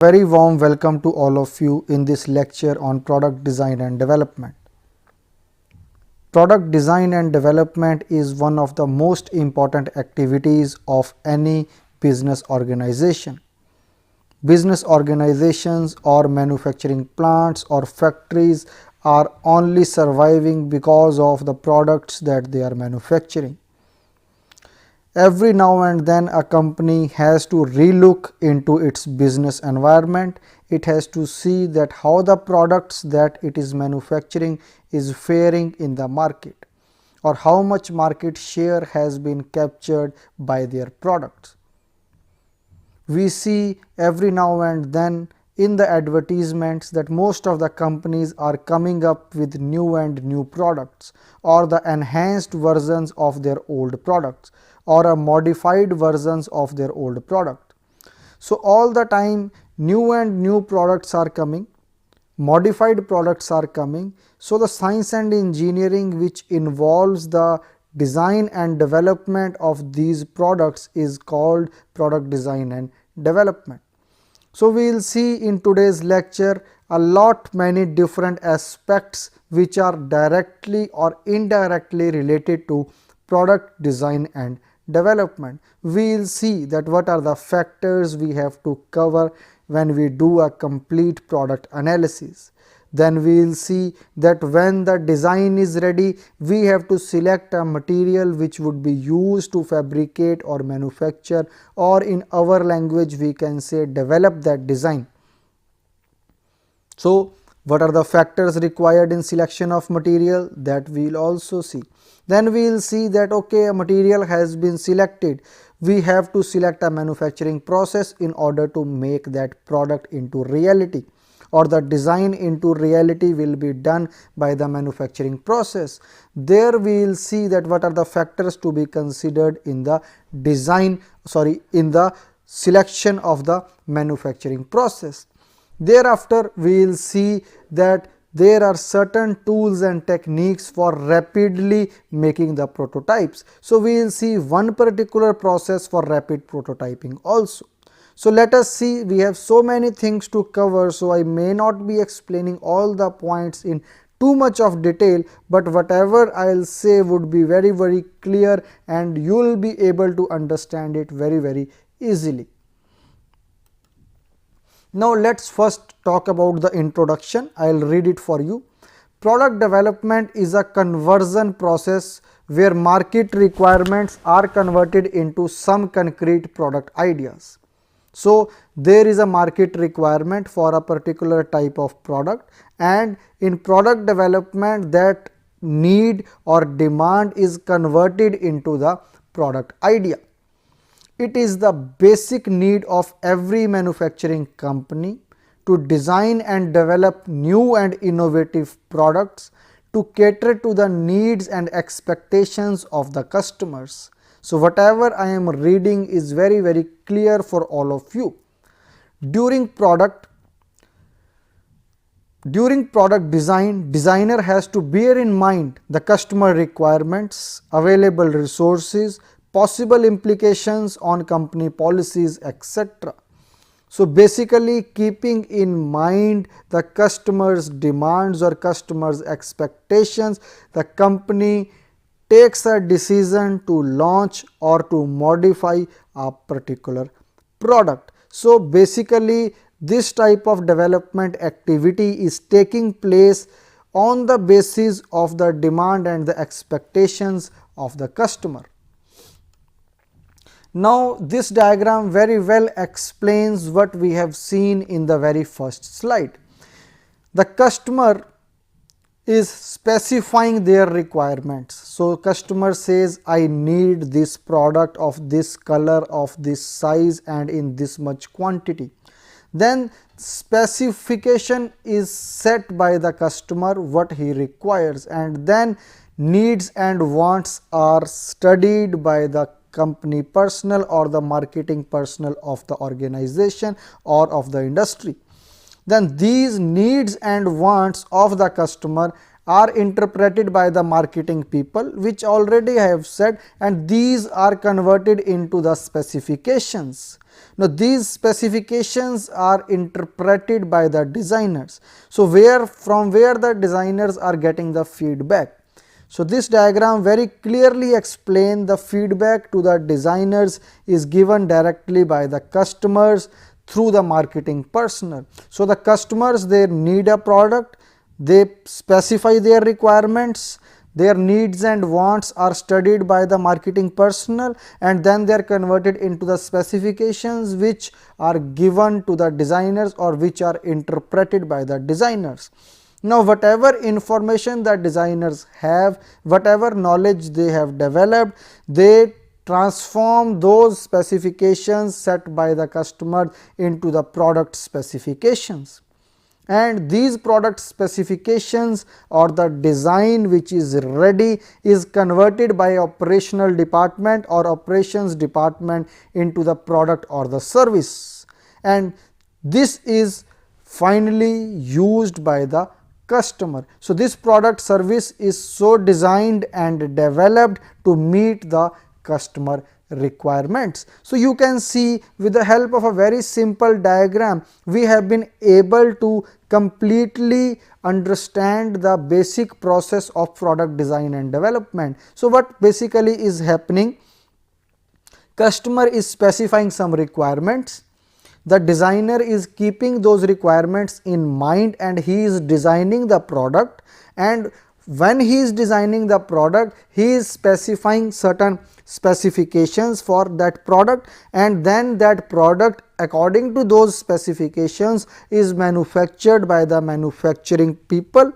Very warm welcome to all of you in this lecture on product design and development. Product design and development is one of the most important activities of any business organization. Business organizations or manufacturing plants or factories are only surviving because of the products that they are manufacturing. Every now and then a company has to relook into its business environment. It has to see that how the products that it is manufacturing is faring in the market, or how much market share has been captured by their products. We see every now and then in the advertisements that most of the companies are coming up with new products, or the enhanced versions of their old products, or a modified versions of their old product. So all the time new products are coming, modified products are coming. So the science and engineering which involves the design and development of these products is called product design and development. So we will see in today's lecture a lot many different aspects which are directly or indirectly related to product design and development. We will see that what are the factors we have to cover when we do a complete product analysis. Then we will see that when the design is ready, we have to select a material which would be used to fabricate or manufacture, or in our language we can say develop that design. So what are the factors required in selection of material, that we will also see. Then we will see that okay, a material has been selected, we have to select a manufacturing process in order to make that product into reality, or the design into reality will be done by the manufacturing process. There we will see that what are the factors to be considered in the in the selection of the manufacturing process. Thereafter we will see that there are certain tools and techniques for rapidly making the prototypes. So we will see one particular process for rapid prototyping also. So let us see, we have so many things to cover, so I may not be explaining all the points in too much of detail, but whatever I will say would be very clear and you will be able to understand it very easily. Now let us first talk about the introduction. I will read it for you. Product development is a conversion process where market requirements are converted into some concrete product ideas. So there is a market requirement for a particular type of product, and in product development that need or demand is converted into the product idea. It is the basic need of every manufacturing company to design and develop new and innovative products to cater to the needs and expectations of the customers. So whatever I am reading is very clear for all of you. During product design, designer has to bear in mind the customer requirements, available resources, possible implications on company policies, etc. So basically keeping in mind the customer's demands or customer's expectations, the company takes a decision to launch or to modify a particular product. So basically this type of development activity is taking place on the basis of the demand and the expectations of the customer. Now this diagram very well explains what we have seen in the very first slide. The customer is specifying their requirements. So customer says I need this product of this color, of this size and in this much quantity. Then specification is set by the customer what he requires, and then needs and wants are studied by the company personnel or the marketing personnel of the organization or of the industry. Then these needs and wants of the customer are interpreted by the marketing people, which already I have said, and these are converted into the specifications. Now, these specifications are interpreted by the designers. So, from where the designers are getting the feedback. So, this diagram very clearly explains the feedback to the designers is given directly by the customers through the marketing personnel. So, the customers, they need a product, they specify their requirements, their needs and wants are studied by the marketing personnel, and then they are converted into the specifications which are given to the designers or which are interpreted by the designers. Now, whatever information that designers have, whatever knowledge they have developed, they transform those specifications set by the customer into the product specifications. And these product specifications or the design which is ready is converted by operational department or operations department into the product or the service, and this is finally used by the customer. So, this product service is so designed and developed to meet the customer requirements. So, you can see with the help of a very simple diagram, we have been able to completely understand the basic process of product design and development. So, what basically is happening? Customer is specifying some requirements. The designer is keeping those requirements in mind and he is designing the product, and when he is designing the product, he is specifying certain specifications for that product, and then that product according to those specifications is manufactured by the manufacturing people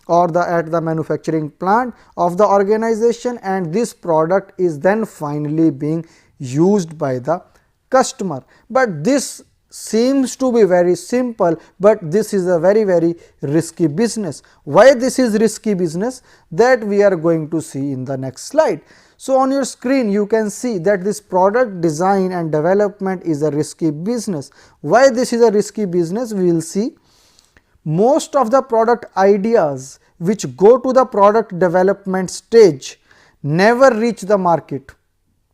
or at the manufacturing plant of the organization, and this product is then finally being used by the customer. But this seems to be very simple, but this is a very risky business. Why this is risky business? That we are going to see in the next slide. So, on your screen you can see that this product design and development is a risky business. Why this is a risky business? We will see. Most of the product ideas which go to the product development stage never reach the market.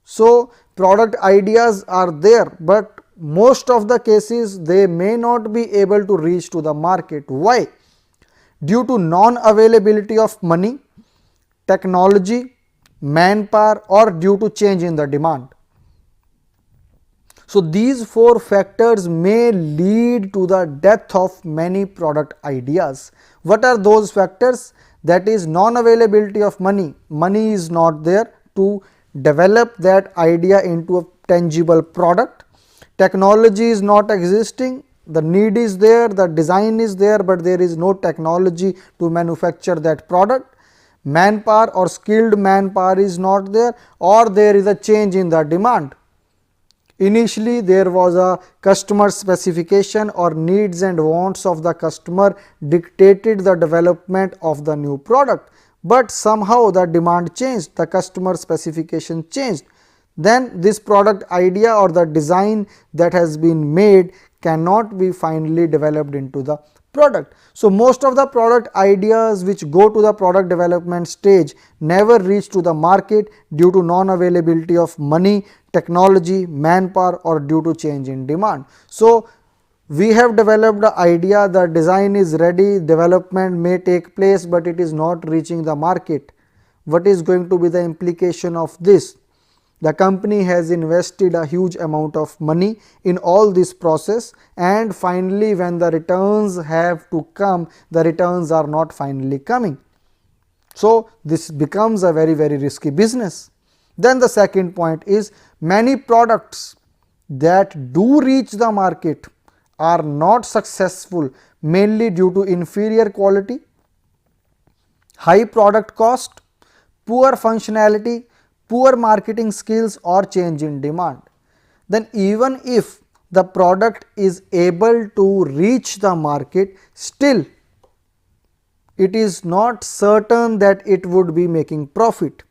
So, product ideas are there, but most of the cases they may not be able to reach to the market. Why? Due to non-availability of money, technology, manpower, or due to change in the demand. So, these four factors may lead to the death of many product ideas. What are those factors? That is non-availability of money. Money is not there to develop that idea into a tangible product. Technology is not existing, the need is there, the design is there, but there is no technology to manufacture that product. Manpower or skilled manpower is not there, or there is a change in the demand. Initially there was a customer specification or needs and wants of the customer dictated the development of the new product, but somehow the demand changed, the customer specification changed. Then this product idea or the design that has been made cannot be finally developed into the product. So, most of the product ideas which go to the product development stage never reach to the market due to non-availability of money, technology, manpower, or due to change in demand. So, we have developed the idea, the design is ready, development may take place, but it is not reaching the market. What is going to be the implication of this? The company has invested a huge amount of money in all this process, and finally when the returns have to come, the returns are not finally coming. So, this becomes a very risky business. Then the second point is many products that do reach the market are not successful mainly due to inferior quality, high product cost, poor functionality, poor marketing skills, or change in demand. Then even if the product is able to reach the market, still it is not certain that it would be making profit.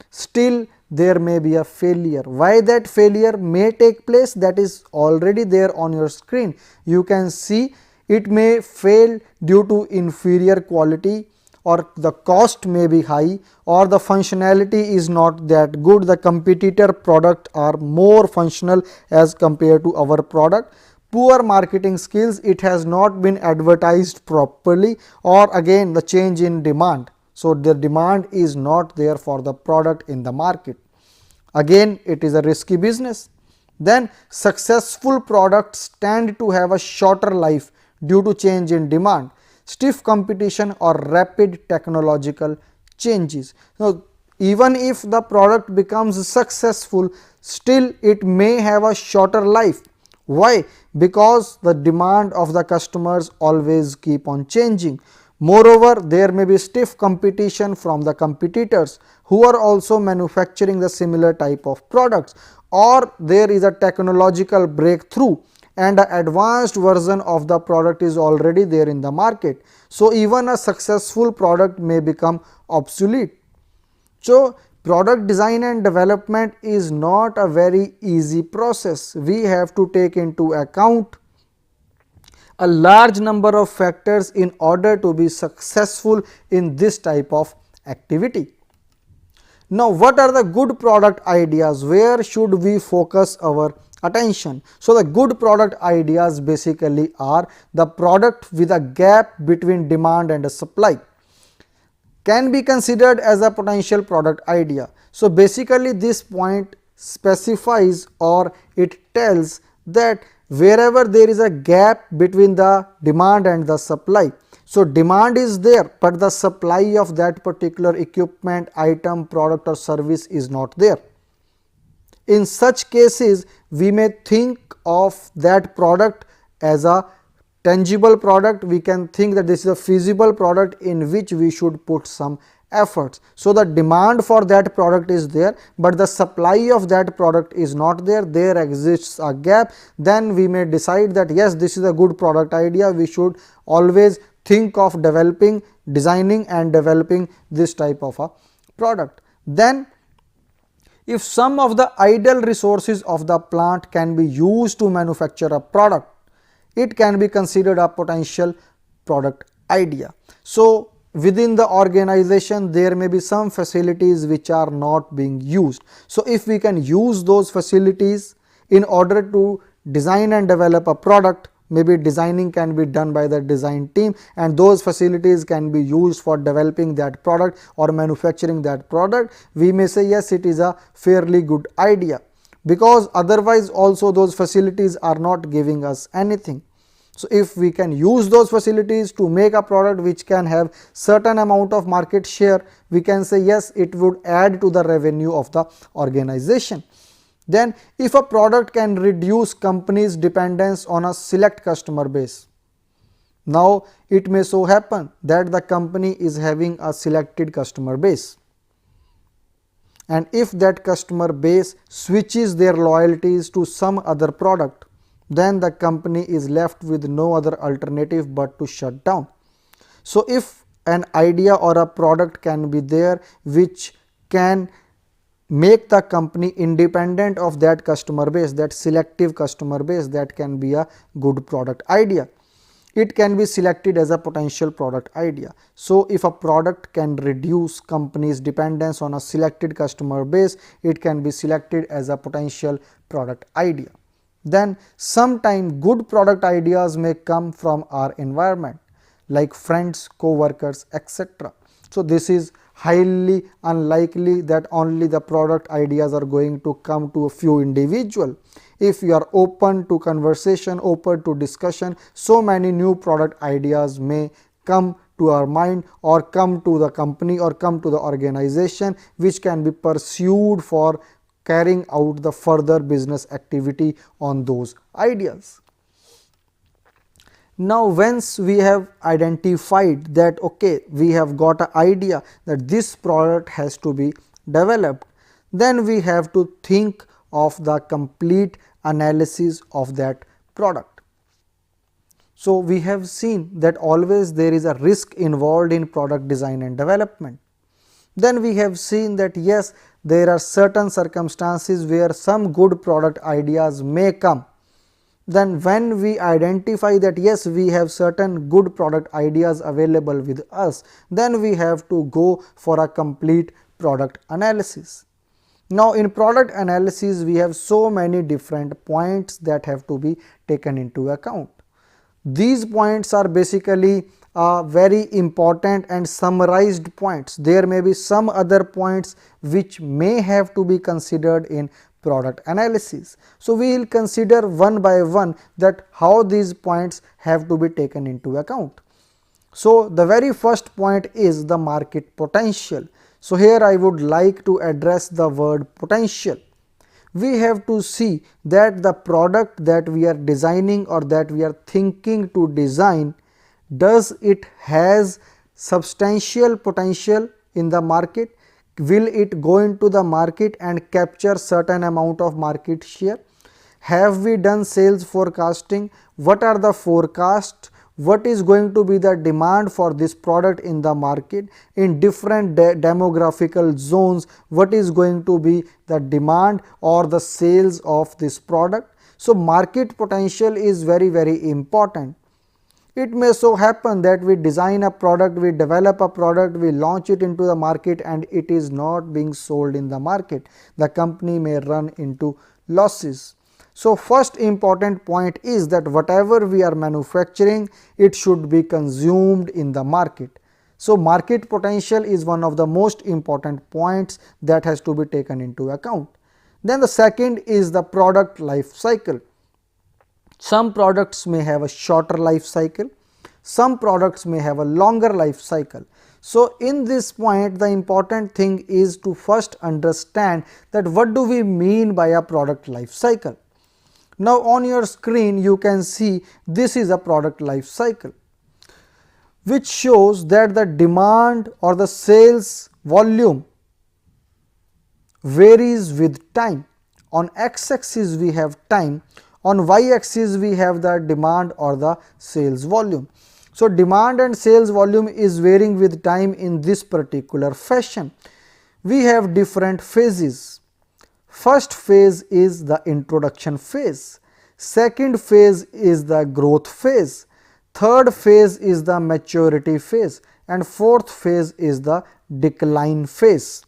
Still there may be a failure. Why that failure may take place? That is already there on your screen. You can see it may fail due to inferior quality, or the cost may be high, or the functionality is not that good, the competitor product are more functional as compared to our product, poor marketing skills, it has not been advertised properly, or again the change in demand. So, the demand is not there for the product in the market. Again it is a risky business. Then successful products tend to have a shorter life due to change in demand, stiff competition or rapid technological changes. Now, even if the product becomes successful, still it may have a shorter life. Why? Because the demand of the customers always keep on changing. Moreover, there may be stiff competition from the competitors who are also manufacturing the similar type of products, or there is a technological breakthrough and an advanced version of the product is already there in the market. So, even a successful product may become obsolete. So, product design and development is not a very easy process. We have to take into account a large number of factors in order to be successful in this type of activity. Now, what are the good product ideas? Where should we focus our attention? So, the good product ideas basically are the product with a gap between demand and supply can be considered as a potential product idea. So, basically this point specifies or it tells that wherever there is a gap between the demand and the supply. So, demand is there, but the supply of that particular equipment, item, product or service is not there. In such cases, we may think of that product as a tangible product. We can think that this is a feasible product in which we should put some efforts. So, the demand for that product is there, but the supply of that product is not there, there exists a gap. Then we may decide that yes, this is a good product idea, we should always think of developing, designing and developing this type of a product. Then if some of the idle resources of the plant can be used to manufacture a product, it can be considered a potential product idea. So, within the organization there may be some facilities which are not being used. So, if we can use those facilities in order to design and develop a product, maybe designing can be done by the design team and those facilities can be used for developing that product or manufacturing that product, we may say yes, it is a fairly good idea, because otherwise also those facilities are not giving us anything. So, if we can use those facilities to make a product which can have certain amount of market share, we can say yes, it would add to the revenue of the organization. Then if a product can reduce company's dependence on a select customer base. Now, it may so happen that the company is having a selected customer base, and if that customer base switches their loyalties to some other product, then the company is left with no other alternative but to shut down. So, if an idea or a product can be there which can make the company independent of that customer base, that selective customer base, that can be a good product idea. It can be selected as a potential product idea. So, if a product can reduce company's dependence on a selected customer base, it can be selected as a potential product idea. Then sometime good product ideas may come from our environment like friends, co-workers, etc. So, this is highly unlikely that only the product ideas are going to come to a few individual. If you are open to conversation, open to discussion, so many new product ideas may come to our mind or come to the company or come to the organization, which can be pursued for carrying out the further business activity on those ideas. Now, once we have identified that okay, we have got an idea that this product has to be developed, then we have to think of the complete analysis of that product. So, we have seen that always there is a risk involved in product design and development. Then we have seen that yes, there are certain circumstances where some good product ideas may come, Then when we identify that yes, we have certain good product ideas available with us, then we have to go for a complete product analysis. Now in product analysis we have so many different points that have to be taken into account. These points are basically very important and summarized points. There may be some other points which may have to be considered in product analysis. So we will consider one by one that how these points have to be taken into account. So the very first point is the market potential. So here I would like to address the word potential. We have to see that the product that we are designing or that we are thinking to design, does it has substantial potential in the market? Will it go into the market and capture certain amount of market share? Have we done sales forecasting? What are the forecasts? What is going to be the demand for this product in the market in different demographical zones? What is going to be the demand or the sales of this product? So market potential is very important. It may so happen that we design a product, we develop a product, we launch it into the market and it is not being sold in the market. The company may run into losses. So first important point is that whatever we are manufacturing, it should be consumed in the market. So market potential is one of the most important points that has to be taken into account. Then the second is the product life cycle. Some products may have a shorter life cycle, some products may have a longer life cycle. So in this point, the important thing is to first understand that what do we mean by a product life cycle. Now on your screen you can see this is a product life cycle, which shows that the demand or the sales volume varies with time. On x axis we have time, on y axis we have the demand or the sales volume. So demand and sales volume is varying with time in this particular fashion. We have different phases. First phase is the introduction phase, second phase is the growth phase, third phase is the maturity phase, and fourth phase is the decline phase.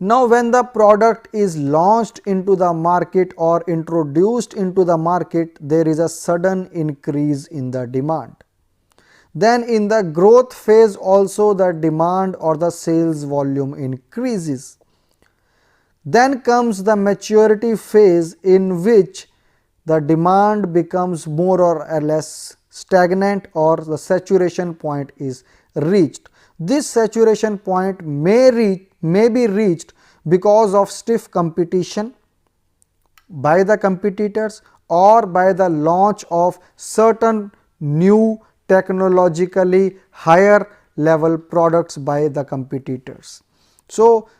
Now when the product is launched into the market or introduced into the market, there is a sudden increase in the demand. Then in the growth phase also the demand or the sales volume increases. Then comes the maturity phase, in which the demand becomes more or less stagnant or the saturation point is reached. This saturation point may be reached because of stiff competition by the competitors or by the launch of certain new technologically higher level products by the competitors. So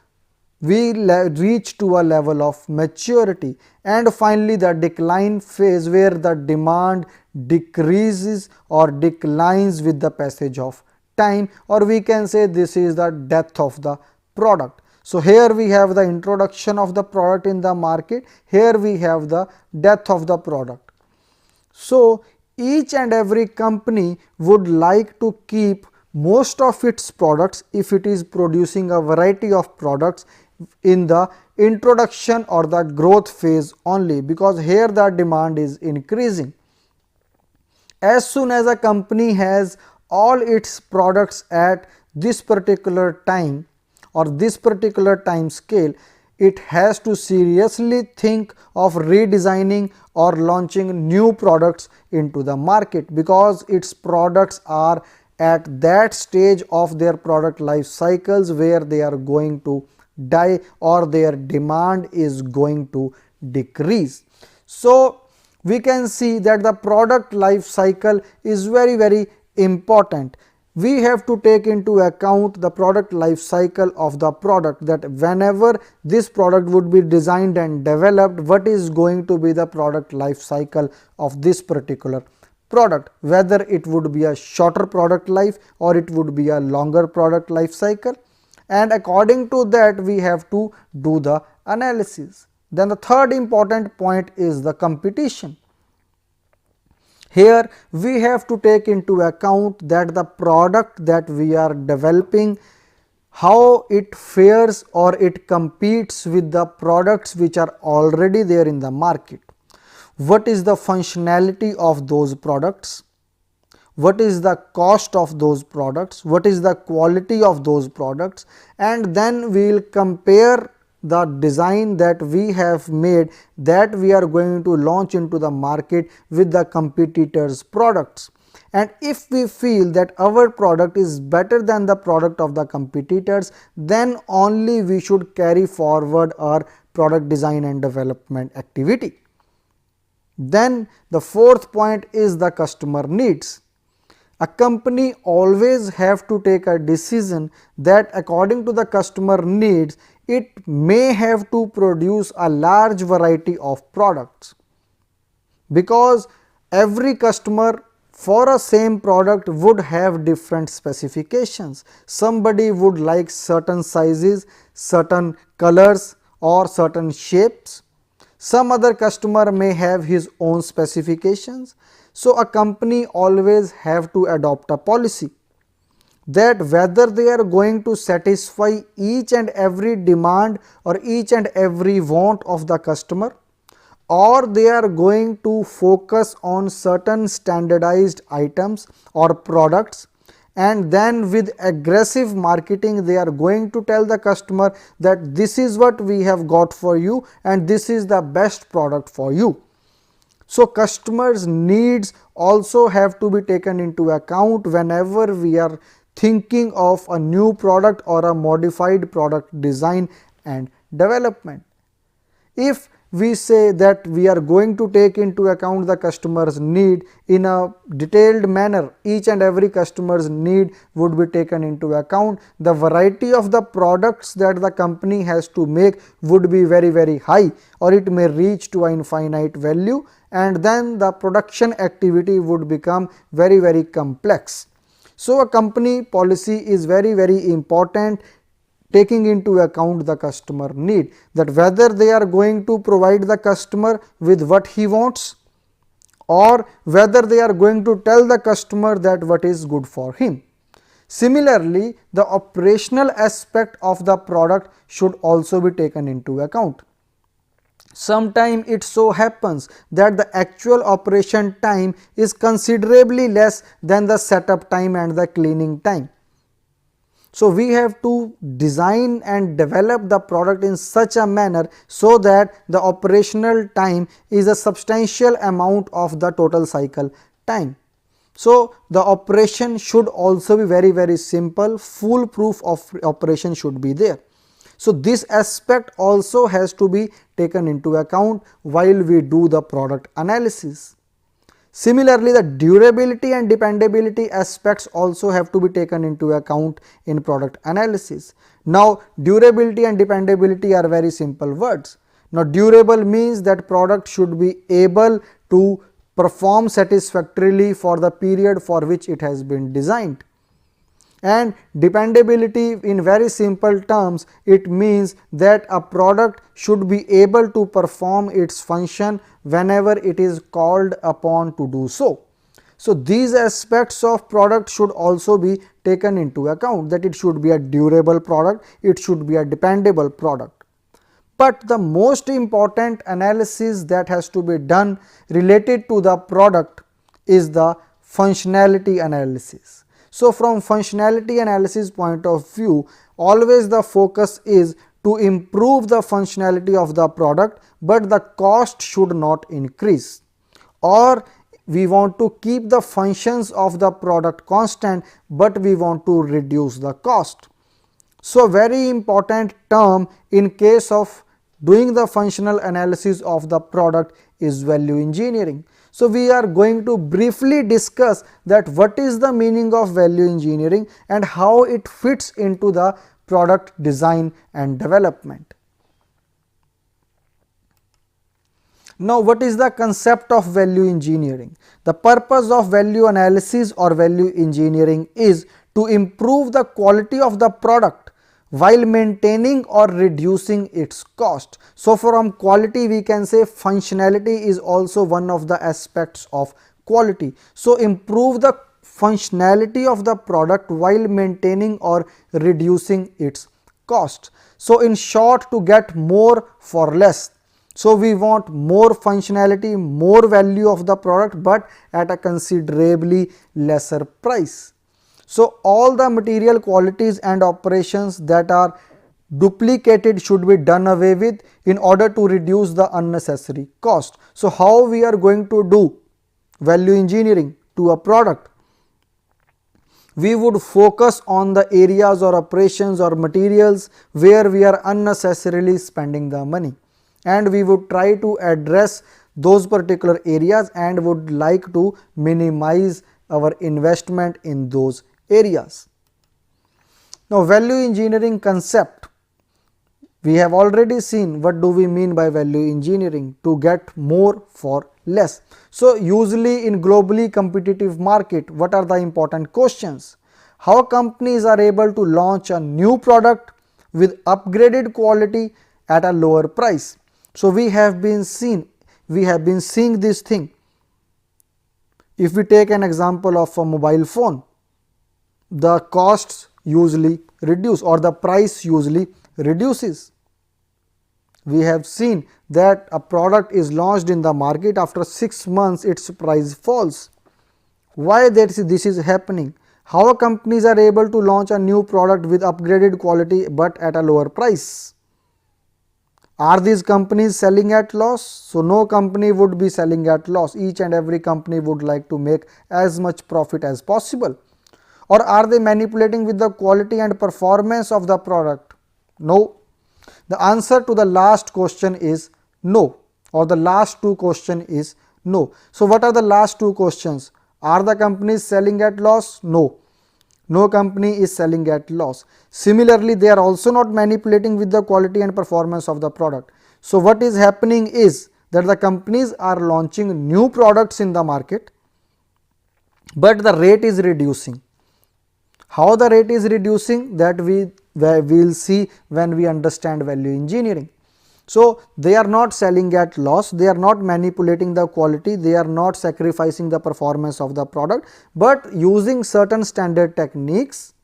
we reach to a level of maturity, and finally the decline phase, where the demand decreases or declines with the passage of time, or we can say this is the death of the product. So here we have the introduction of the product in the market, here we have the death of the product. So each and every company would like to keep most of its products, if it is producing a variety of products, in the introduction or the growth phase only, because here the demand is increasing. As soon as a company has all its products at this particular time or this particular time scale, it has to seriously think of redesigning or launching new products into the market, because its products are at that stage of their product life cycles where they are going to die or their demand is going to decrease. So we can see that the product life cycle is very important. We have to take into account the product life cycle of the product, that whenever this product would be designed and developed, what is going to be the product life cycle of this particular product, whether it would be a shorter product life or it would be a longer product life cycle, and according to that we have to do the analysis. Then the third important point is the competition. Here we have to take into account that the product that we are developing, how it fares or it competes with the products which are already there in the market. What is the functionality of those products? What is the cost of those products? What is the quality of those products? And then we will compare the design that we have made, that we are going to launch into the market, with the competitors' products. And if we feel that our product is better than the product of the competitors, then only we should carry forward our product design and development activity. Then the fourth point is the customer needs. A company always have to take a decision that according to the customer needs, it may have to produce a large variety of products, because every customer for a same product would have different specifications. Somebody would like certain sizes, certain colors or certain shapes. Some other customer may have his own specifications. So a company always have to adopt a policy that whether they are going to satisfy each and every demand or each and every want of the customer, or they are going to focus on certain standardized items or products, and then with aggressive marketing they are going to tell the customer that this is what we have got for you and this is the best product for you. So customers' needs also have to be taken into account whenever we are thinking of a new product or a modified product design and development. If we say that we are going to take into account the customer's need in a detailed manner, each and every customer's need would be taken into account. The variety of the products that the company has to make would be very high, or it may reach to an infinite value, and then the production activity would become very complex. So a company policy is very important, taking into account the customer need, that whether they are going to provide the customer with what he wants, or whether they are going to tell the customer that what is good for him. Similarly, the operational aspect of the product should also be taken into account. Sometimes it so happens that the actual operation time is considerably less than the setup time and the cleaning time. So we have to design and develop the product in such a manner so that the operational time is a substantial amount of the total cycle time. So the operation should also be very simple, foolproof of operation should be there. So this aspect also has to be taken into account while we do the product analysis. Similarly, the durability and dependability aspects also have to be taken into account in product analysis. Now, durability and dependability are very simple words. Now, durable means that product should be able to perform satisfactorily for the period for which it has been designed. And dependability, in very simple terms, it means that a product should be able to perform its function whenever it is called upon to do so. So these aspects of product should also be taken into account, that it should be a durable product, it should be a dependable product. But the most important analysis that has to be done related to the product is the functionality analysis. So from functionality analysis point of view, always the focus is to improve the functionality of the product, but the cost should not increase, or we want to keep the functions of the product constant, but we want to reduce the cost. So very important term in case of doing the functional analysis of the product is value engineering. So we are going to briefly discuss that what is the meaning of value engineering and how it fits into the product design and development. Now, what is the concept of value engineering? The purpose of value analysis or value engineering is to improve the quality of the product while maintaining or reducing its cost. So from quality we can say functionality is also one of the aspects of quality. So improve the functionality of the product while maintaining or reducing its cost. So in short, to get more for less. So we want more functionality, more value of the product, but at a considerably lesser price. So all the material qualities and operations that are duplicated should be done away with in order to reduce the unnecessary cost. So how we are going to do value engineering to a product? We would focus on the areas or operations or materials where we are unnecessarily spending the money, and we would try to address those particular areas and would like to minimize our investment in those areas. Now value engineering concept, we have already seen what do we mean by value engineering: to get more for less. So usually in globally competitive market, what are the important questions? How companies are able to launch a new product with upgraded quality at a lower price. So we have been seeing this thing. If we take an example of a mobile phone, the costs usually reduce or the price usually reduces. We have seen that a product is launched in the market, after 6 months its price falls. Why this is happening? How companies are able to launch a new product with upgraded quality but at a lower price? Are these companies selling at loss? So no company would be selling at loss. Each and every company would like to make as much profit as possible. Or are they manipulating with the quality and performance of the product? No. The answer to the last question is no, or the last two question is no. So what are the last two questions? Are the companies selling at loss? No. No company is selling at loss. Similarly, they are also not manipulating with the quality and performance of the product. So what is happening is that the companies are launching new products in the market, but the rate is reducing. How the rate is reducing, that we will see when we understand value engineering. So they are not selling at loss, they are not manipulating the quality, they are not sacrificing the performance of the product, but using certain standard techniques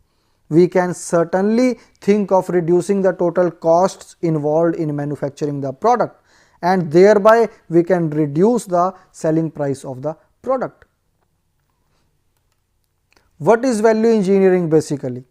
we can certainly think of reducing the total costs involved in manufacturing the product, and thereby we can reduce the selling price of the product. What is value engineering basically?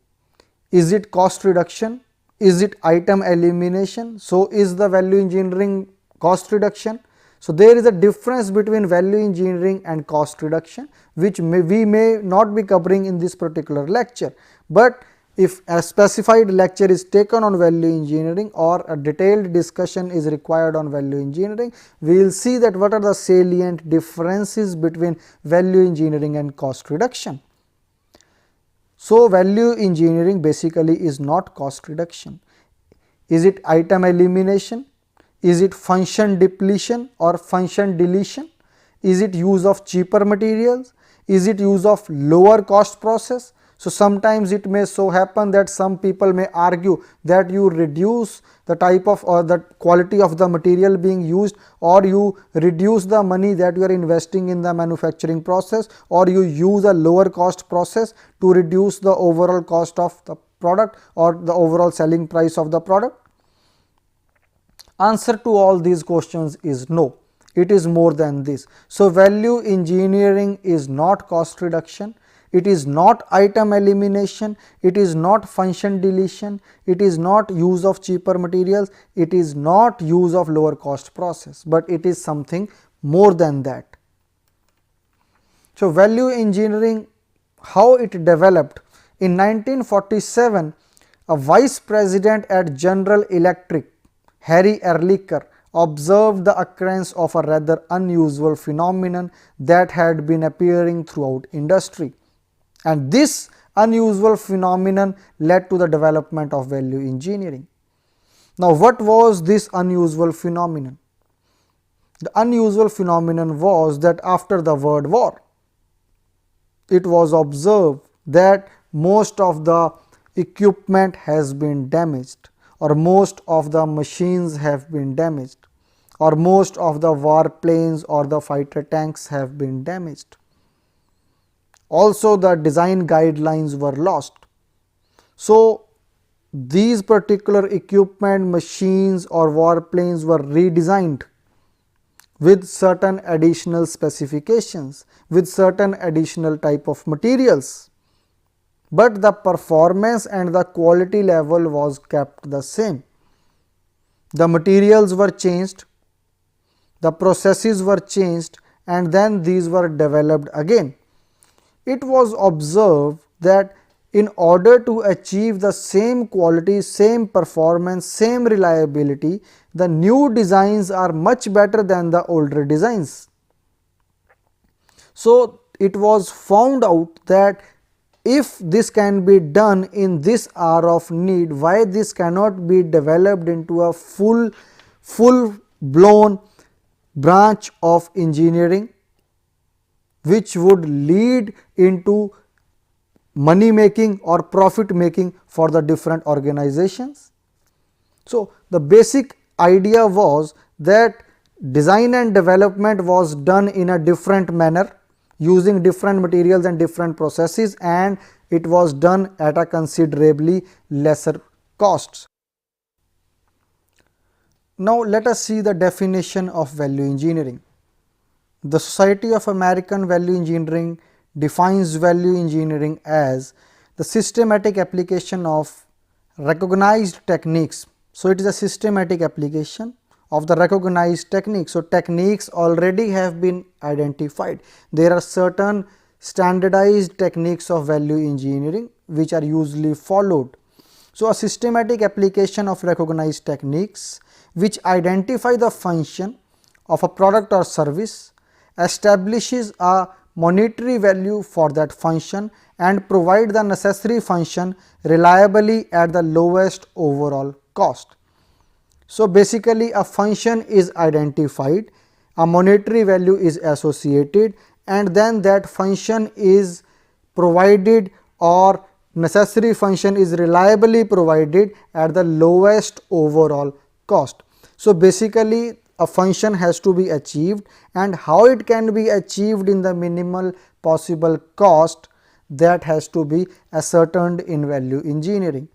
Is it cost reduction? Is it item elimination? So is the value engineering cost reduction? So there is a difference between value engineering and cost reduction, which we may not be covering in this particular lecture, but if a specified lecture is taken on value engineering or a detailed discussion is required on value engineering, we will see that what are the salient differences between value engineering and cost reduction. So value engineering basically is not cost reduction. Is it item elimination? Is it function depletion or function deletion? Is it use of cheaper materials? Is it use of lower cost process? So sometimes it may so happen that some people may argue that you reduce the type of or the quality of the material being used, or you reduce the money that you are investing in the manufacturing process, or you use a lower cost process to reduce the overall cost of the product or the overall selling price of the product. Answer to all these questions is no. It is more than this. So value engineering is not cost reduction. It is not item elimination, it is not function deletion, it is not use of cheaper materials, it is not use of lower cost process, but it is something more than that. So value engineering, how it developed? In 1947, a vice president at General Electric, Harry Ehrlicher, observed the occurrence of a rather unusual phenomenon that had been appearing throughout industry. And this unusual phenomenon led to the development of value engineering. Now what was this unusual phenomenon? The unusual phenomenon was that after the World War, it was observed that most of the equipment has been damaged, or most of the machines have been damaged, or most of the warplanes or the fighter tanks have been damaged. Also, the design guidelines were lost. So, these particular equipment, machines or warplanes were redesigned with certain additional specifications, with certain additional type of materials, but the performance and the quality level was kept the same. The materials were changed, the processes were changed, and then these were developed again. It was observed that in order to achieve the same quality, same performance, same reliability, the new designs are much better than the older designs. So, it was found out that if this can be done in this hour of need, why this cannot be developed into a full blown branch of engineering, which would lead into money making or profit making for the different organizations. So, the basic idea was that design and development was done in a different manner, using different materials and different processes, and it was done at a considerably lesser costs. Now, let us see the definition of value engineering. The Society of American Value Engineering defines value engineering as the systematic application of recognized techniques. So, it is a systematic application of the recognized techniques. So, techniques already have been identified. There are certain standardized techniques of value engineering which are usually followed. So, a systematic application of recognized techniques which identify the function of a product or service, establishes a monetary value for that function, and provide the necessary function reliably at the lowest overall cost. So, basically a function is identified, a monetary value is associated, and then that function is provided, or necessary function is reliably provided at the lowest overall cost. So, basically a function has to be achieved, and how it can be achieved in the minimal possible cost, that has to be ascertained in value engineering.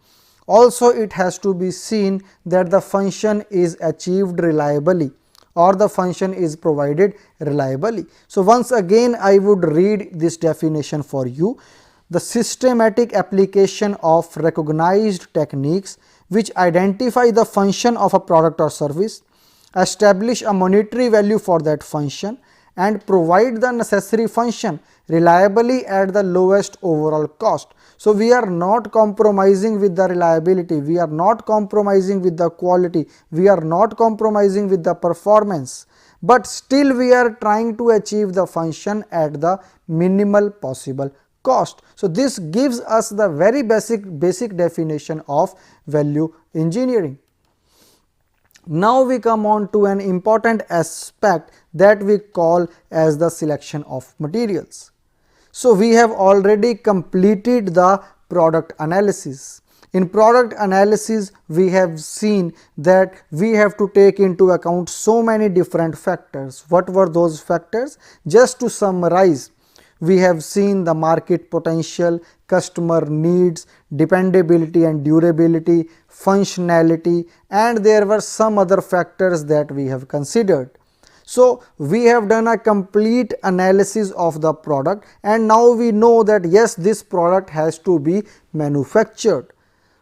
Also, it has to be seen that the function is achieved reliably, or the function is provided reliably. So, once again I would read this definition for you. The systematic application of recognized techniques which identify the function of a product or service, establish a monetary value for that function, and provide the necessary function reliably at the lowest overall cost. So, we are not compromising with the reliability, we are not compromising with the quality, we are not compromising with the performance, but still we are trying to achieve the function at the minimal possible cost. So, this gives us the very basic definition of value engineering. Now, we come on to an important aspect that we call as the selection of materials. So, we have already completed the product analysis. In product analysis, we have seen that we have to take into account so many different factors. What were those factors? Just to summarize, we have seen the market potential, customer needs, dependability and durability, functionality, and there were some other factors that we have considered. So, we have done a complete analysis of the product, and now we know that yes, this product has to be manufactured.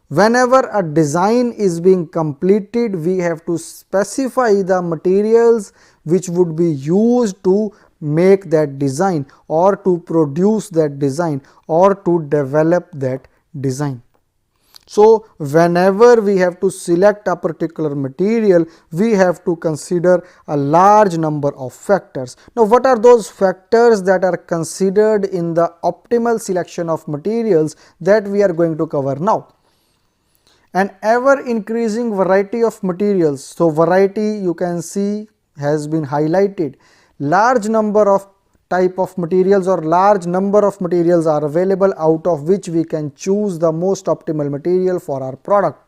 Whenever a design is being completed, we have to specify the materials which would be used to make that design, or to produce that design, or to develop that design. So, whenever we have to select a particular material, we have to consider a large number of factors. Now, what are those factors that are considered in the optimal selection of materials that we are going to cover now? An ever increasing variety of materials. So, variety you can see has been highlighted. Large number of type of materials or large number of materials are available, out of which we can choose the most optimal material for our product.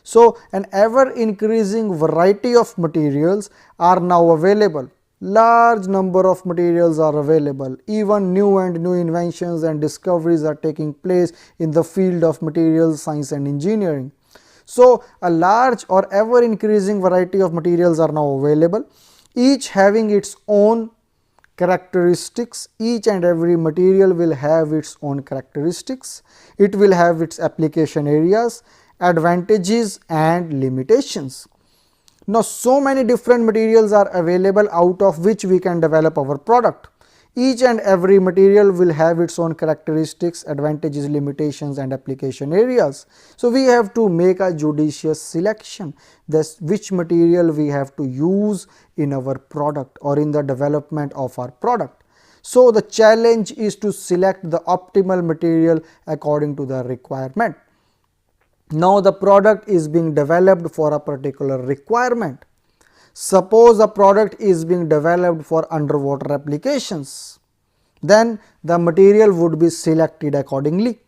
So, an ever increasing variety of materials are now available. Large number of materials are available. Even new inventions and discoveries are taking place in the field of materials science and engineering. So, a large or ever increasing variety of materials are now available, each having its own characteristics. Each and every material will have its own characteristics. It will have its application areas, advantages and limitations. Now, so many different materials are available, out of which we can develop our product. Each and every material will have its own characteristics, advantages, limitations and application areas. So, we have to make a judicious selection, thus which material we have to use in our product or in the development of our product. So, the challenge is to select the optimal material according to the requirement. Now, the product is being developed for a particular requirement. Suppose a product is being developed for underwater applications, then the material would be selected accordingly.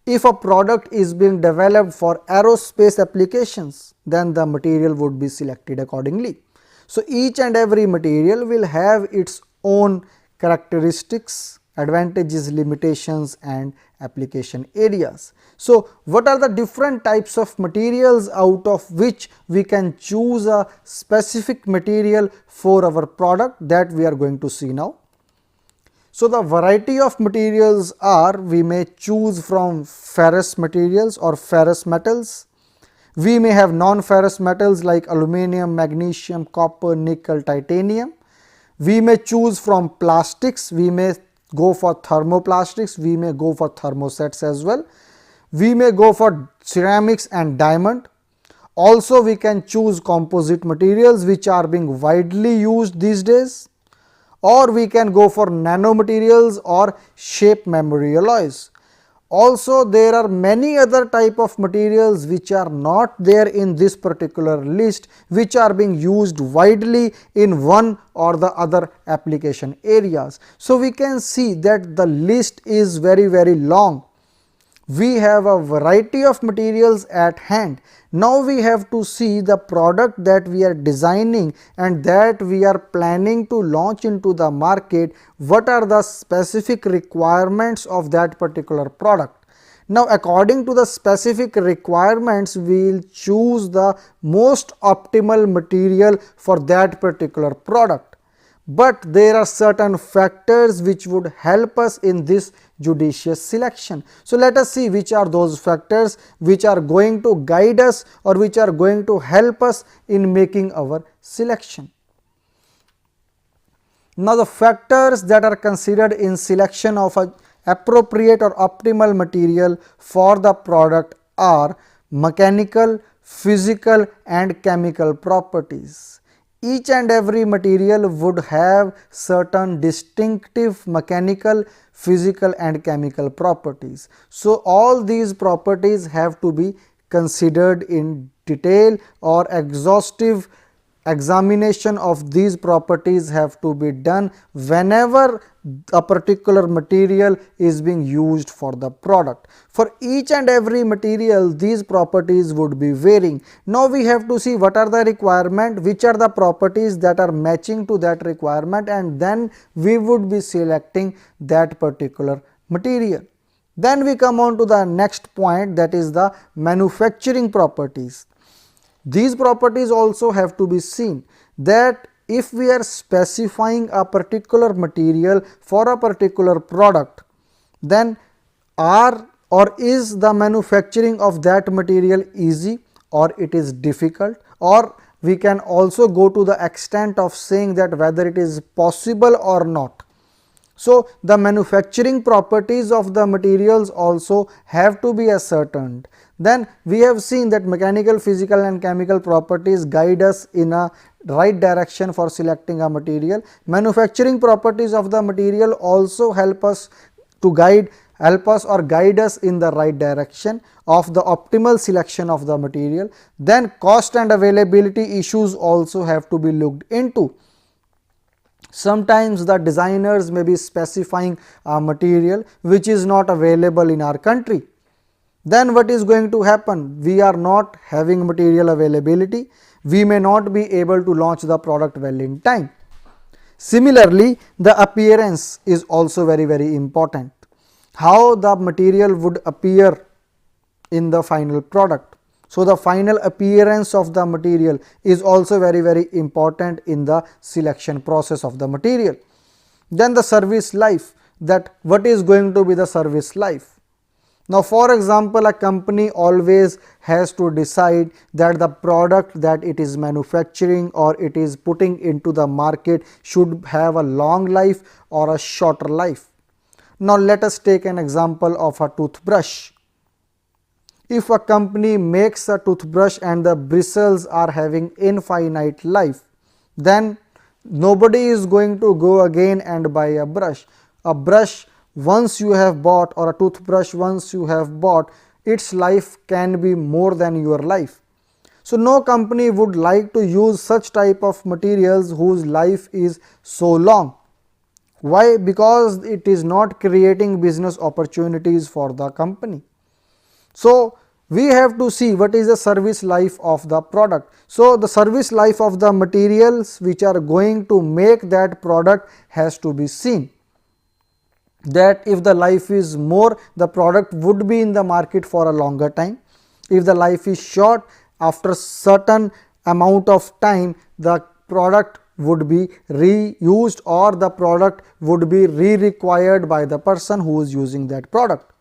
If a product is being developed for aerospace applications, then the material would be selected accordingly. So, each and every material will have its own characteristics, advantages, limitations and application areas. So, what are the different types of materials, out of which we can choose a specific material for our product, that we are going to see now. So, the variety of materials are, we may choose from ferrous materials or ferrous metals. We may have non-ferrous metals like aluminum, magnesium, copper, nickel, titanium. We may choose from plastics, we may go for thermoplastics, we may go for thermosets as well. We may go for ceramics and diamond. Also, we can choose composite materials which are being widely used these days, or we can go for nanomaterials or shape memory alloys. Also, there are many other type of materials which are not there in this particular list, which are being used widely in one or the other application areas. So, we can see that the list is very long. We have a variety of materials at hand. Now, we have to see the product that we are designing and that we are planning to launch into the market. What are the specific requirements of that particular product? Now, according to the specific requirements, we will choose the most optimal material for that particular product. But there are certain factors which would help us in this judicious selection. So, let us see which are those factors which are going to guide us or which are going to help us in making our selection. Now, the factors that are considered in selection of an appropriate or optimal material for the product are mechanical, physical and chemical properties. Each and every material would have certain distinctive mechanical, physical and chemical properties. So, all these properties have to be considered in detail, or exhaustive examination of these properties have to be done whenever a particular material is being used for the product. For each and every material, these properties would be varying. Now, we have to see what are the requirement, which are the properties that are matching to that requirement, and then we would be selecting that particular material. Then we come on to the next point, that is the manufacturing properties. These properties also have to be seen, that if we are specifying a particular material for a particular product, then is the manufacturing of that material easy or it is difficult, or we can also go to the extent of saying that whether it is possible or not. So, the manufacturing properties of the materials also have to be ascertained. Then we have seen that mechanical, physical and chemical properties guide us in a right direction for selecting a material. Manufacturing properties of the material also help us guide us in the right direction of the optimal selection of the material. Then cost and availability issues also have to be looked into. Sometimes the designers may be specifying a material which is not available in our country. Then what is going to happen? We are not having material availability. We may not be able to launch the product well in time. Similarly, the appearance is also very important. How the material would appear in the final product. So, the final appearance of the material is also very important in the selection process of the material. Then the service life, that what is going to be the service life. Now, for example, a company always has to decide that the product that it is manufacturing or it is putting into the market should have a long life or a shorter life. Now, let us take an example of a toothbrush. If a company makes a toothbrush and the bristles are having infinite life, then nobody is going to go again and buy a brush. A brush once you have bought, or a toothbrush once you have bought, its life can be more than your life. So, no company would like to use such type of materials whose life is so long. Why? Because it is not creating business opportunities for the company. So, we have to see what is the service life of the product. So, the service life of the materials which are going to make that product has to be seen. That if the life is more, the product would be in the market for a longer time. If the life is short, after certain amount of time, the product would be reused or the product would be re-required by the person who is using that product.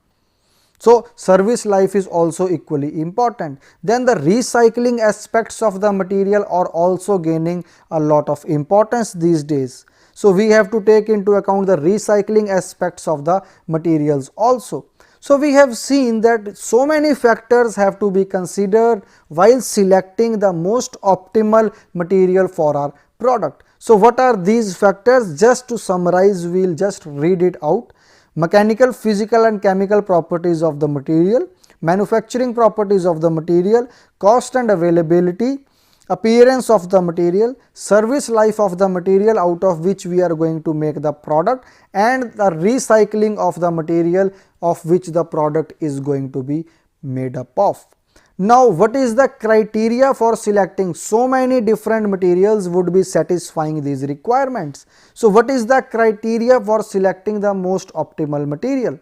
So, service life is also equally important. Then the recycling aspects of the material are also gaining a lot of importance these days. So, we have to take into account the recycling aspects of the materials also. So, we have seen that so many factors have to be considered while selecting the most optimal material for our product. So, what are these factors? Just to summarize, we will just read it out. Mechanical, physical and chemical properties of the material, manufacturing properties of the material, cost and availability, appearance of the material, service life of the material out of which we are going to make the product, and the recycling of the material of which the product is going to be made up of. Now, what is the criteria for selecting? So many different materials would be satisfying these requirements. So, what is the criteria for selecting the most optimal material?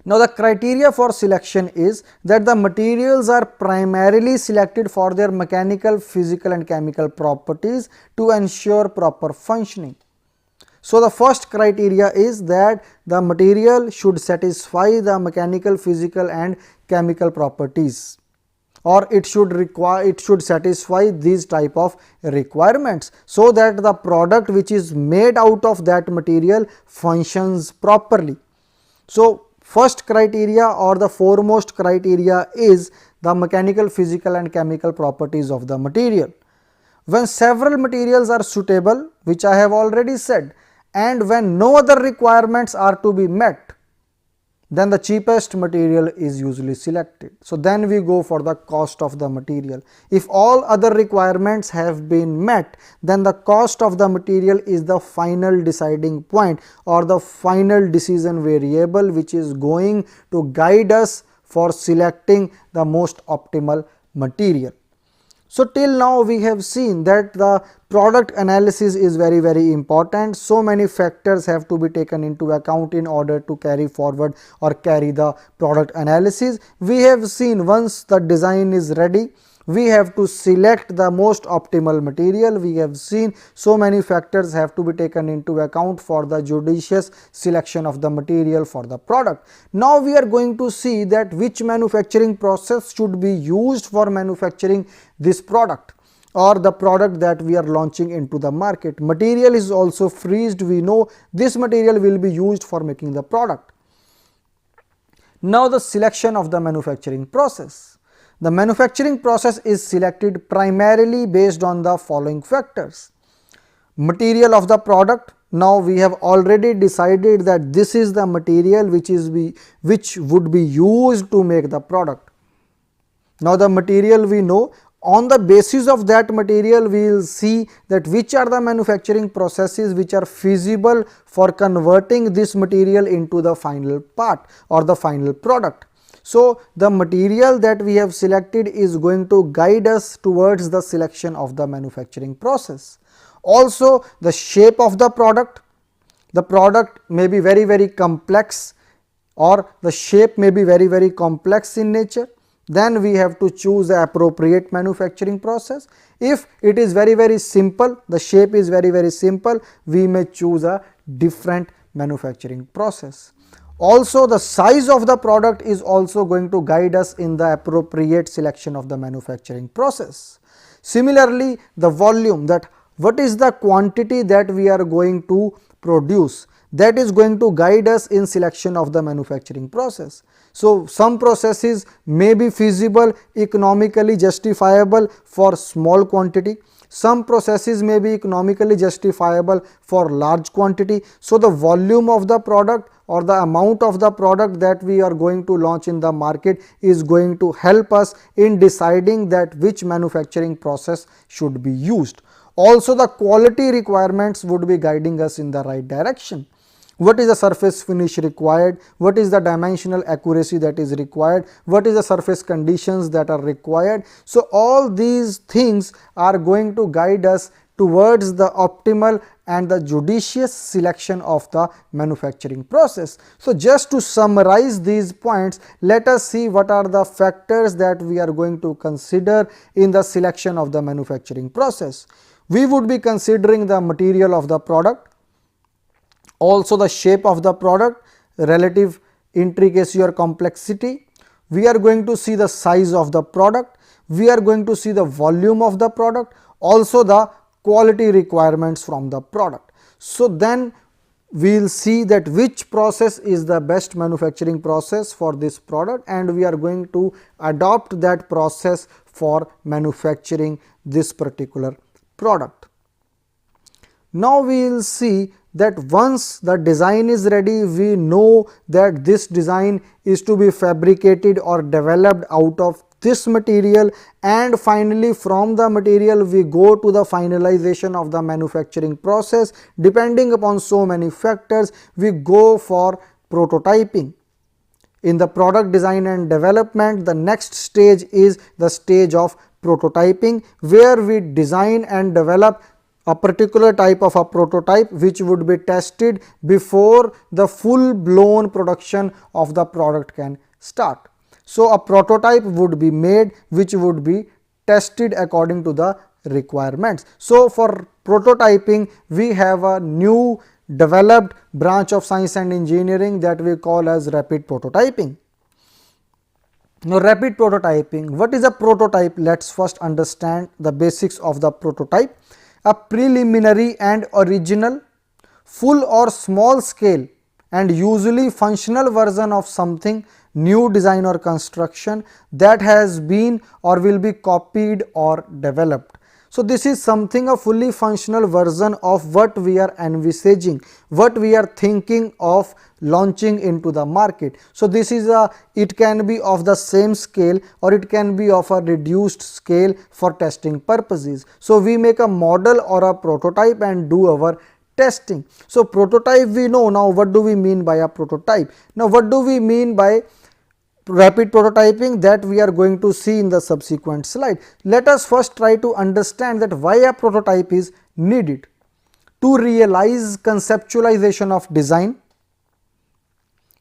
Now, the criteria for selection is that the materials are primarily selected for their mechanical, physical and chemical properties to ensure proper functioning. So, the first criteria is that the material should satisfy the mechanical, physical and chemical properties, or it should satisfy these type of requirements, so that the product which is made out of that material functions properly. So, first criteria or the foremost criteria is the mechanical, physical and chemical properties of the material. When several materials are suitable, which I have already said, and when no other requirements are to be met, then the cheapest material is usually selected. So, then we go for the cost of the material. If all other requirements have been met, then the cost of the material is the final deciding point or the final decision variable which is going to guide us for selecting the most optimal material. So, till now we have seen that the product analysis is very important. So many factors have to be taken into account in order to carry forward or carry the product analysis. We have seen once the design is ready, we have to select the most optimal material. We have seen so many factors have to be taken into account for the judicious selection of the material for the product. Now, we are going to see that which manufacturing process should be used for manufacturing this product or the product that we are launching into the market. Material is also freezed. We know this material will be used for making the product. Now, the selection of the manufacturing process. The manufacturing process is selected primarily based on the following factors. Material of the product. Now, we have already decided that this is the material which would be used to make the product. Now, the material we know, On the basis of that material, we will see that which are the manufacturing processes which are feasible for converting this material into the final part or the final product. So, the material that we have selected is going to guide us towards the selection of the manufacturing process. Also, the shape of the product may be very complex, or the shape may be very complex in nature. Then we have to choose the appropriate manufacturing process. If it is very simple, the shape is very simple, we may choose a different manufacturing process. Also, the size of the product is also going to guide us in the appropriate selection of the manufacturing process. Similarly, the volume, that what is the quantity that we are going to produce, that is going to guide us in selection of the manufacturing process. So, some processes may be feasible, economically justifiable for small quantity. Some processes may be economically justifiable for large quantity. So, the volume of the product or the amount of the product that we are going to launch in the market is going to help us in deciding that which manufacturing process should be used. Also, the quality requirements would be guiding us in the right direction. What is the surface finish required, what is the dimensional accuracy that is required, what is the surface conditions that are required. So, all these things are going to guide us towards the optimal and the judicious selection of the manufacturing process. So, just to summarize these points, let us see what are the factors that we are going to consider in the selection of the manufacturing process. We would be considering the material of the product, also the shape of the product, relative intricacy or complexity. We are going to see the size of the product, we are going to see the volume of the product, also the quality requirements from the product. So, then we will see that which process is the best manufacturing process for this product, and we are going to adopt that process for manufacturing this particular product. Now, we will see that once the design is ready, we know that this design is to be fabricated or developed out of this material, and finally from the material we go to the finalization of the manufacturing process. Depending upon so many factors, we go for prototyping. In the product design and development, the next stage is the stage of prototyping, where we design and develop a particular type of a prototype which would be tested before the full blown production of the product can start. So, a prototype would be made which would be tested according to the requirements. So, for prototyping we have a new developed branch of science and engineering that we call as rapid prototyping. Now, rapid prototyping, what is a prototype? Let us first understand the basics of the prototype. A preliminary and original, full or small scale and usually functional version of something, new design or construction that has been or will be copied or developed. So, this is something, a fully functional version of what we are envisaging, what we are thinking of launching into the market. So, this is it can be of the same scale or it can be of a reduced scale for testing purposes. So, we make a model or a prototype and do our testing. So, prototype we know. Now, what do we mean by a prototype? Now, what do we mean by rapid prototyping? That we are going to see in the subsequent slide. Let us first try to understand that why a prototype is needed. To realize conceptualization of design.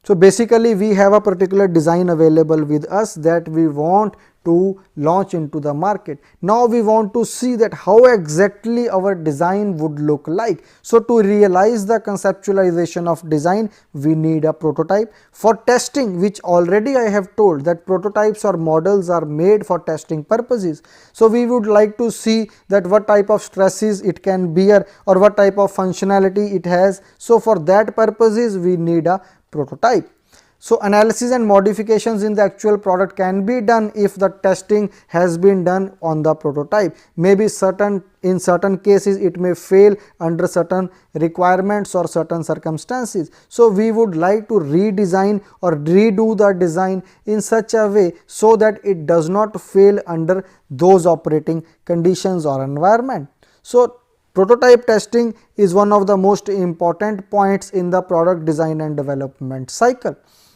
So, basically we have a particular design available with us that we want to launch into the market. Now, we want to see that how exactly our design would look like. So, to realize the conceptualization of design, we need a prototype. For testing, which already I have told that prototypes or models are made for testing purposes. So, we would like to see that what type of stresses it can bear or what type of functionality it has. So, for that purposes we need a prototype. So analysis and modifications in the actual product can be done if the testing has been done on the prototype. Maybe in certain cases it may fail under certain requirements or certain circumstances. So we would like to redesign or redo the design in such a way so that it does not fail under those operating conditions or environment. So prototype testing is one of the most important points in the product design and development cycle.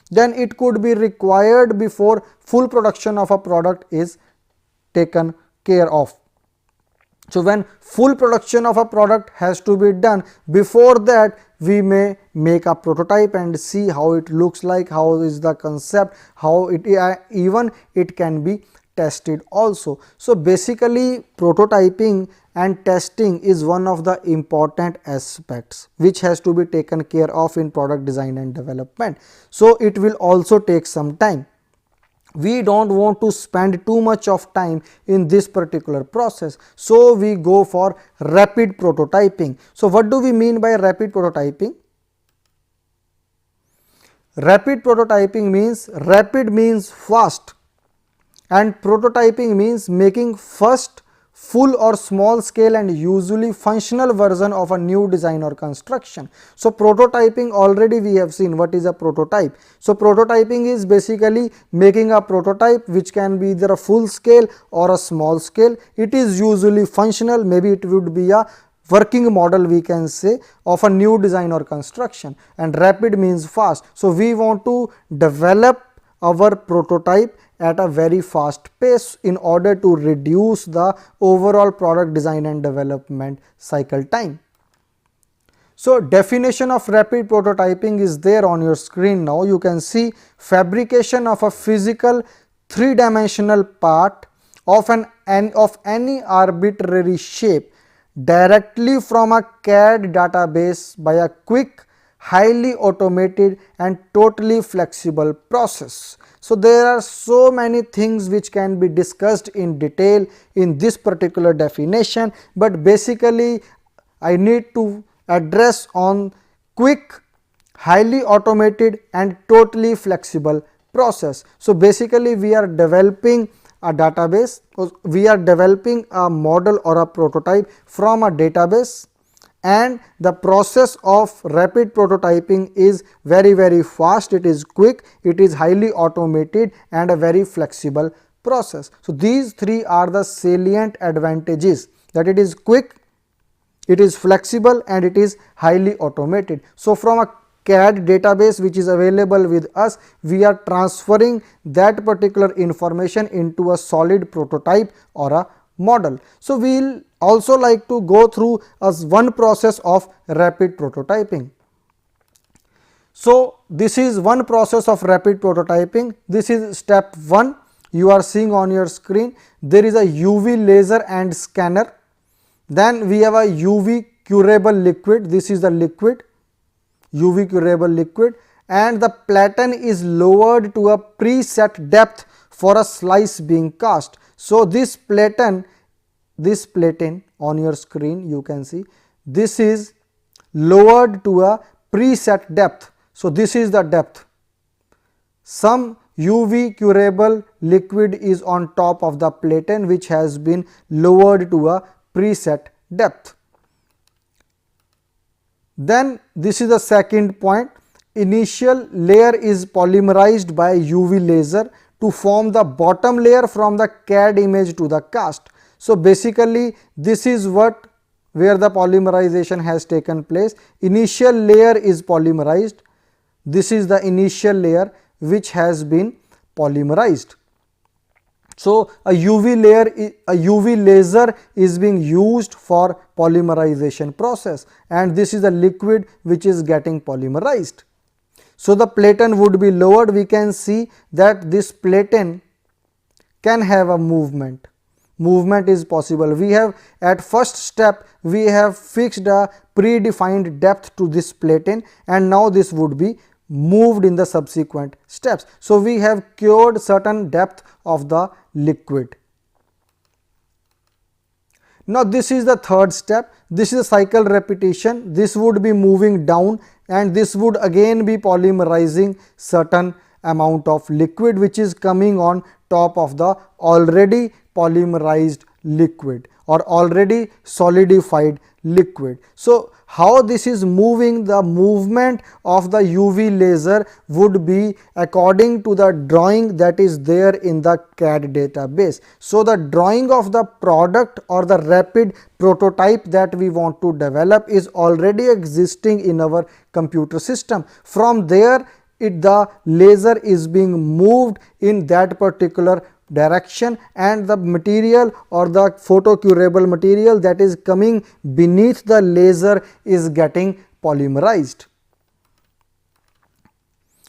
Then it could be required before full production of a product is taken care of. So when full production of a product has to be done, before that we may make a prototype and see how it looks like, how is the concept, how even it can be tested also. So basically prototyping and testing is one of the important aspects which has to be taken care of in product design and development. So it will also take some time. We don't want to spend too much of time in this particular process, so we go for rapid prototyping. So what do we mean by rapid prototyping? Rapid prototyping means, rapid means fast, and prototyping means making first full or small scale and usually functional version of a new design or construction. So prototyping, already we have seen what is a prototype. So prototyping is basically making a prototype which can be either a full scale or a small scale. It is usually functional, maybe it would be a working model, we can say, of a new design or construction, and rapid means fast. So we want to develop our prototype at a very fast pace in order to reduce the overall product design and development cycle time. So definition of rapid prototyping is there on your screen now. You can see fabrication of a physical three-dimensional part of any arbitrary shape directly from a CAD database by a quick, highly automated and totally flexible process. So there are so many things which can be discussed in detail in this particular definition, but basically I need to address on quick, highly automated and totally flexible process. So basically we are developing a database, we are developing a model or a prototype from a database, and the process of rapid prototyping is very fast, it is quick, it is highly automated and a very flexible process. So these three are the salient advantages, that it is quick, it is flexible and it is highly automated. So from a CAD database which is available with us, we are transferring that particular information into a solid prototype or a model. So we will also like to go through as one process of rapid prototyping. So this is one process of rapid prototyping. This is step 1. You are seeing on your screen, there is a UV laser and scanner. Then we have a UV curable liquid. This is the liquid, UV curable liquid, and the platen is lowered to a preset depth for a slice being cast. So this platen on your screen, you can see this is lowered to a preset depth. So this is the depth. Some UV curable liquid is on top of the platen which has been lowered to a preset depth. Then this is the second point. Initial layer is polymerized by UV laser to form the bottom layer from the CAD image to the cast. So basically this is where the polymerization has taken place. Initial layer is polymerized. This is the initial layer which has been polymerized. So a UV laser is being used for polymerization process, and this is the liquid which is getting polymerized. So the platen would be lowered. We can see that this platen can have a movement. Movement is possible. We have at first step we have fixed a predefined depth to this platen, and now this would be moved in the subsequent steps. So we have cured certain depth of the liquid. Now this is the third step. This is a cycle repetition. This would be moving down and this would again be polymerizing certain amount of liquid which is coming on top of the already polymerized liquid or already solidified liquid. So how this is moving, the movement of the UV laser would be according to the drawing that is there in the CAD database. So the drawing of the product or the rapid prototype that we want to develop is already existing in our computer system. From there the laser is being moved in that particular direction and the material or the photocurable material that is coming beneath the laser is getting polymerized.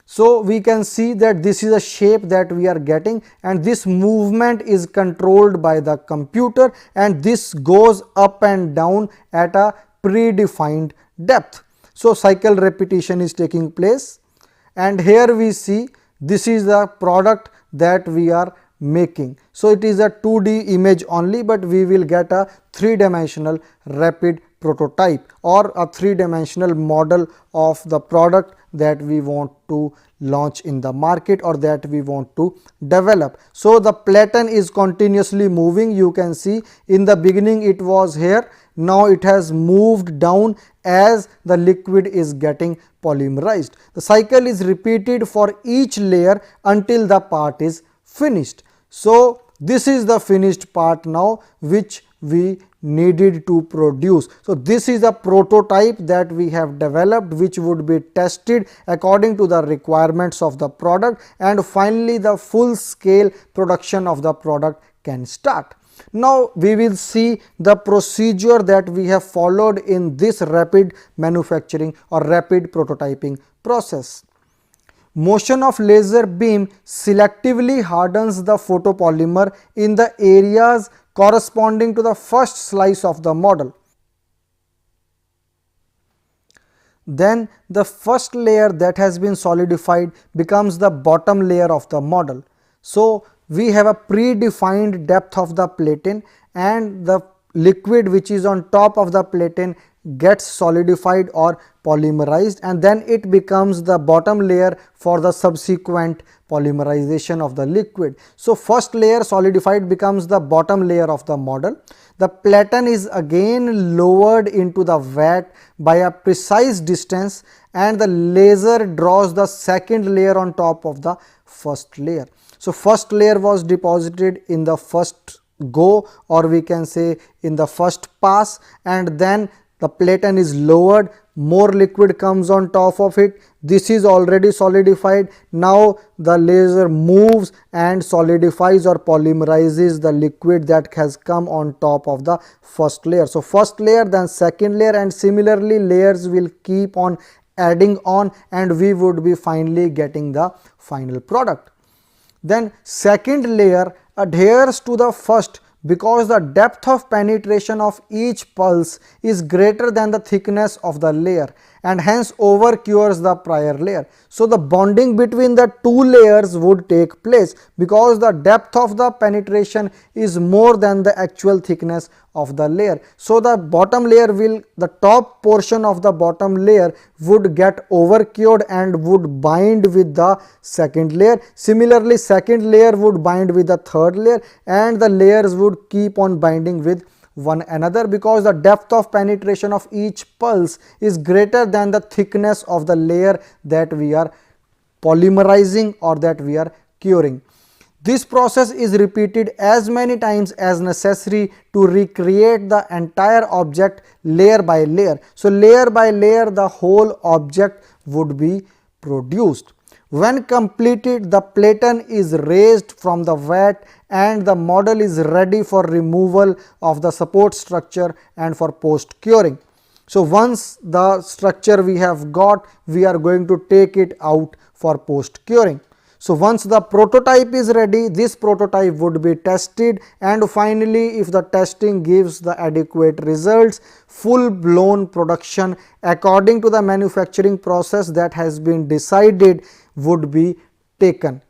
So we can see that this is a shape that we are getting and this movement is controlled by the computer and this goes up and down at a predefined depth. So cycle repetition is taking place and here we see this is the product that we are making. So it is a 2D image only, but we will get a 3-dimensional rapid prototype or a 3-dimensional model of the product that we want to launch in the market or that we want to develop. So the platen is continuously moving. You can see in the beginning it was here, now it has moved down as the liquid is getting polymerized. The cycle is repeated for each layer until the part is finished. So this is the finished part now which we needed to produce. So this is a prototype that we have developed which would be tested according to the requirements of the product and finally the full scale production of the product can start. Now we will see the procedure that we have followed in this rapid manufacturing or rapid prototyping process. Motion of laser beam selectively hardens the photopolymer in the areas corresponding to the first slice of the model. Then the first layer that has been solidified becomes the bottom layer of the model. So we have a predefined depth of the platen and the liquid which is on top of the platen gets solidified or polymerized and then it becomes the bottom layer for the subsequent polymerization of the liquid. So first layer solidified becomes the bottom layer of the model. The platen is again lowered into the vat by a precise distance and the laser draws the second layer on top of the first layer. So first layer was deposited in the first go or we can say in the first pass and then the platen is lowered, more liquid comes on top of it, this is already solidified. Now the laser moves and solidifies or polymerizes the liquid that has come on top of the first layer. So first layer, then second layer, and similarly layers will keep on adding on and we would be finally getting the final product. Then second layer adheres to the first because the depth of penetration of each pulse is greater than the thickness of the layer and hence over cures the prior layer. So the bonding between the two layers would take place because the depth of the penetration is more than the actual thickness of the layer. So the bottom layer will, the top portion of the bottom layer would get over cured and would bind with the second layer. Similarly, second layer would bind with the third layer and the layers would keep on binding with one another because the depth of penetration of each pulse is greater than the thickness of the layer that we are polymerizing or that we are curing. This process is repeated as many times as necessary to recreate the entire object layer by layer. So layer by layer the whole object would be produced. When completed, the platen is raised from the vat and the model is ready for removal of the support structure and for post curing. So once the structure we have got, we are going to take it out for post curing. So once the prototype is ready, this prototype would be tested and finally if the testing gives the adequate results, full blown production according to the manufacturing process that has been decided would be taken.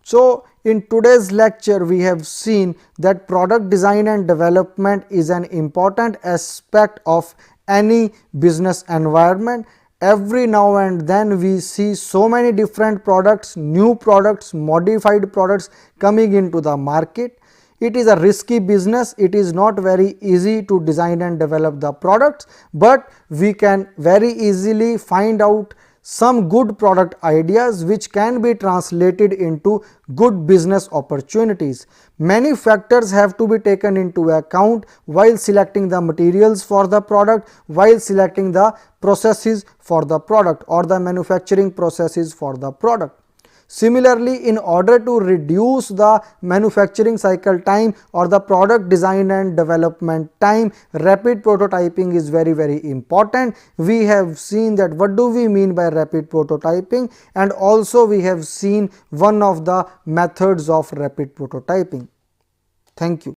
So in today's lecture we have seen that product design and development is an important aspect of any business environment. Every now and then we see so many different products, new products, modified products coming into the market. It is a risky business. It is not very easy to design and develop the products, but we can very easily find out some good product ideas which can be translated into good business opportunities. Many factors have to be taken into account while selecting the materials for the product, while selecting the processes for the product or the manufacturing processes for the product. Similarly, in order to reduce the manufacturing cycle time or the product design and development time, rapid prototyping is very important. We have seen that what do we mean by rapid prototyping, and also we have seen one of the methods of rapid prototyping. Thank you.